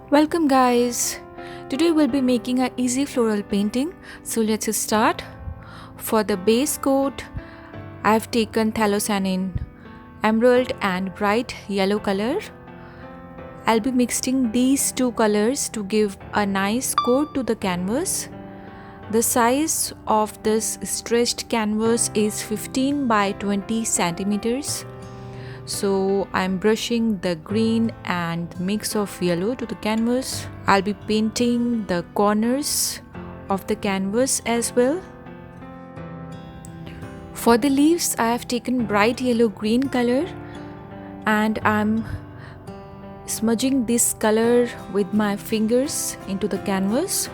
Welcome guys! Today we'll be making an easy floral painting. So let's start. For the base coat, I've taken phthalocyanin, emerald and bright yellow color. I'll be mixing these two colors to give a nice coat to the canvas. The size of this stretched canvas is 15 by 20 centimeters. So I'm brushing the green and mix of yellow to the canvas. I'll be painting the corners of the canvas as well. For the leaves, I have taken bright yellow green color and I'm smudging this color with my fingers into the canvas.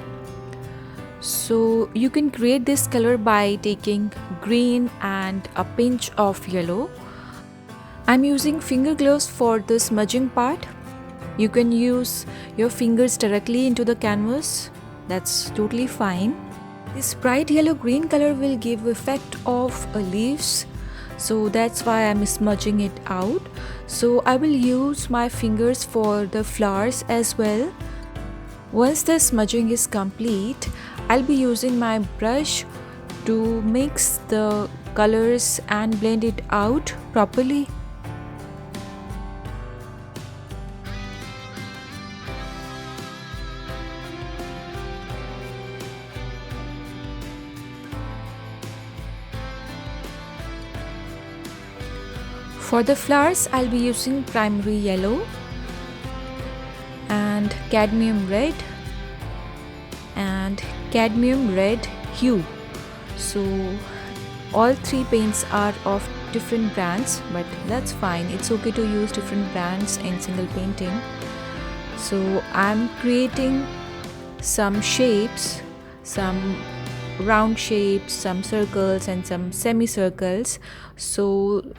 So you can create this color by taking green and a pinch of yellow. I'm using finger gloves for the smudging part. You can use your fingers directly into the canvas. That's totally fine. This bright yellow green color will give effect of leaves. So that's why I'm smudging it out. So I will use my fingers for the flowers as well. Once the smudging is complete, I'll be using my brush to mix the colors and blend it out properly. For the flowers, I'll be using primary yellow and cadmium red and cadmium red hue. So all three paints are of different brands, but that's fine. It's okay to use different brands in single painting. So I'm creating some shapes, some round shapes, some circles and some semicircles. So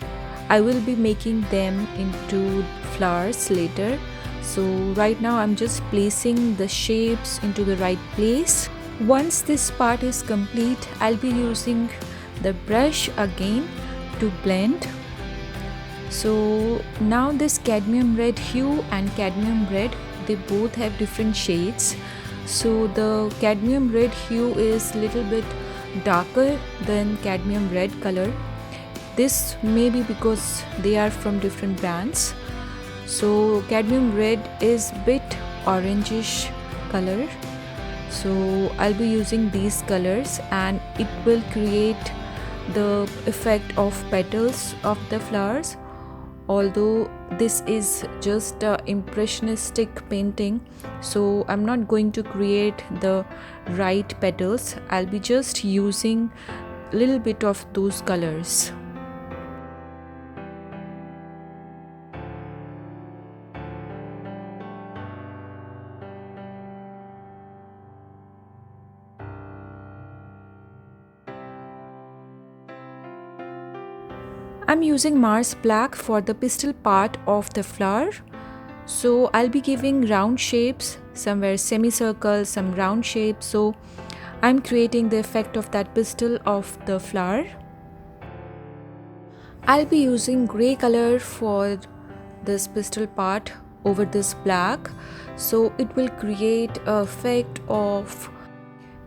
I will be making them into flowers later. So right now I'm just placing the shapes into the right place. Once this part is complete, I'll be using the brush again to blend. So now this cadmium red hue and cadmium red, they both have different shades. So the cadmium red hue is little bit darker than cadmium red color. This may be because they are from different brands. So cadmium red is bit orangish color. So I'll be using these colors and it will create the effect of petals of the flowers. Although this is just a impressionistic painting, so I'm not going to create the right petals. I'll be just using a little bit of those colors. I'm using Mars black for the pistil part of the flower. So I'll be giving round shapes, somewhere semicircle, some round shapes. So I'm creating the effect of that pistil of the flower. I'll be using grey color for this pistil part over this black. So it will create a effect of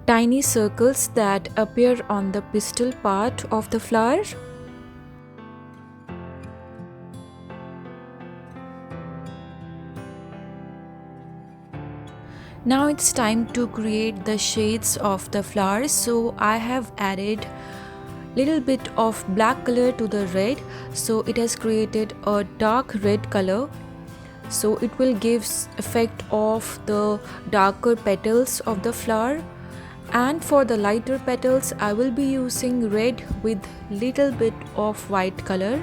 tiny circles that appear on the pistil part of the flower. Now it's time to create the shades of the flowers. So I have added little bit of black color to the red. So it has created a dark red color. So it will give effect of the darker petals of the flower. And for the lighter petals, I will be using red with little bit of white color,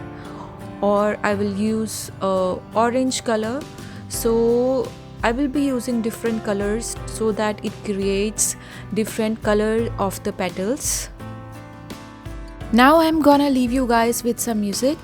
or I will use orange color. So I will be using different colors so that it creates different color of the petals. Now I'm gonna leave you guys with some music.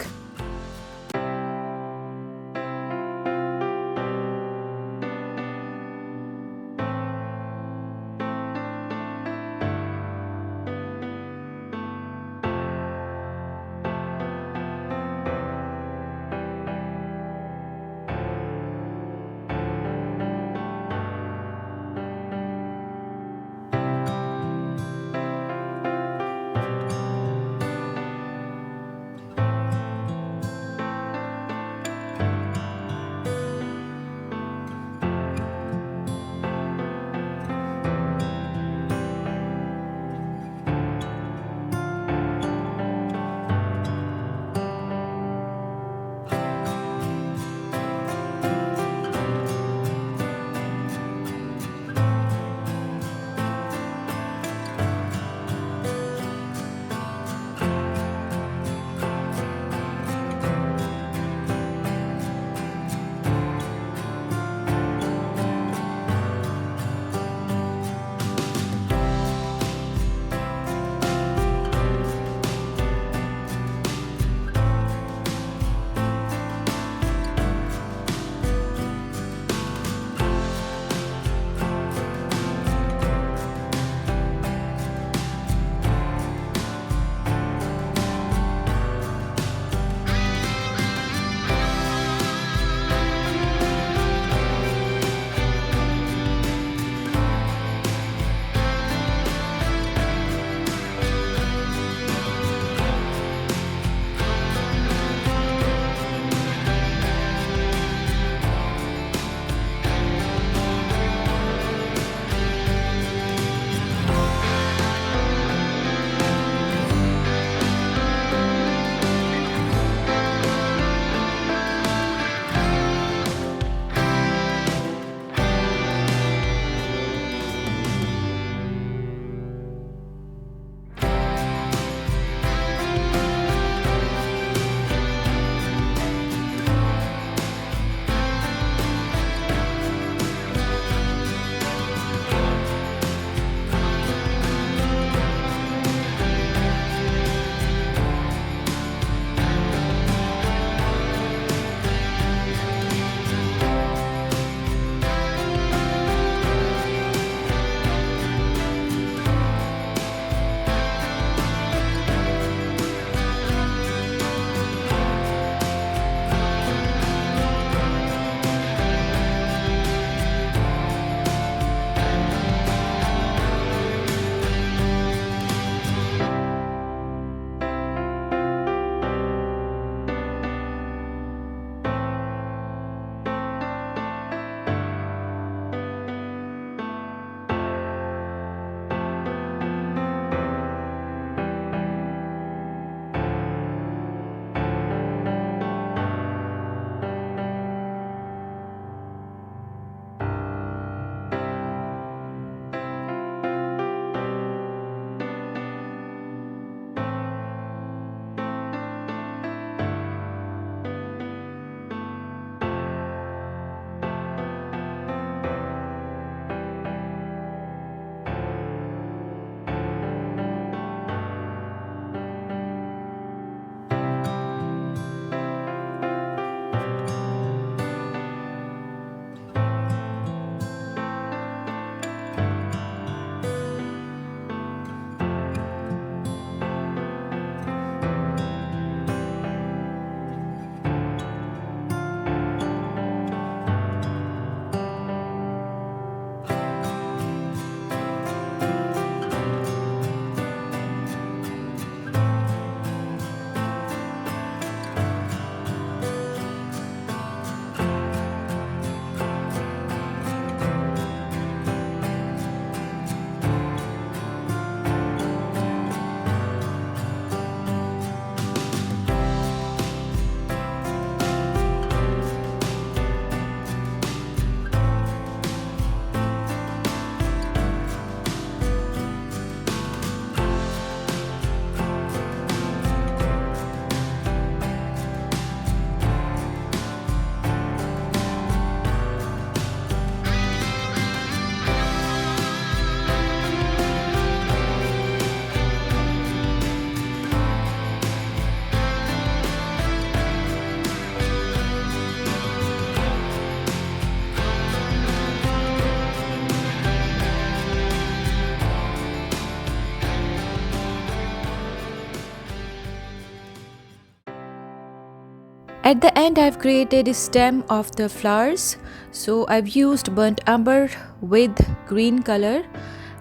At the end, I've created a stem of the flowers. So I've used burnt umber with green color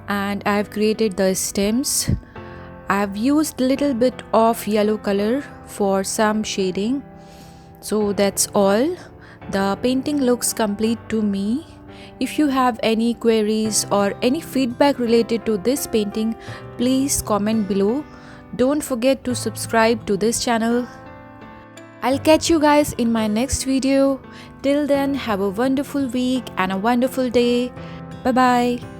and I've created the stems. I've used little bit of yellow color for some shading. So that's all. The painting looks complete to me. If you have any queries or any feedback related to this painting, please comment below. Don't forget to subscribe to this channel. I'll catch you guys in my next video. Till then, have a wonderful week and a wonderful day. Bye bye.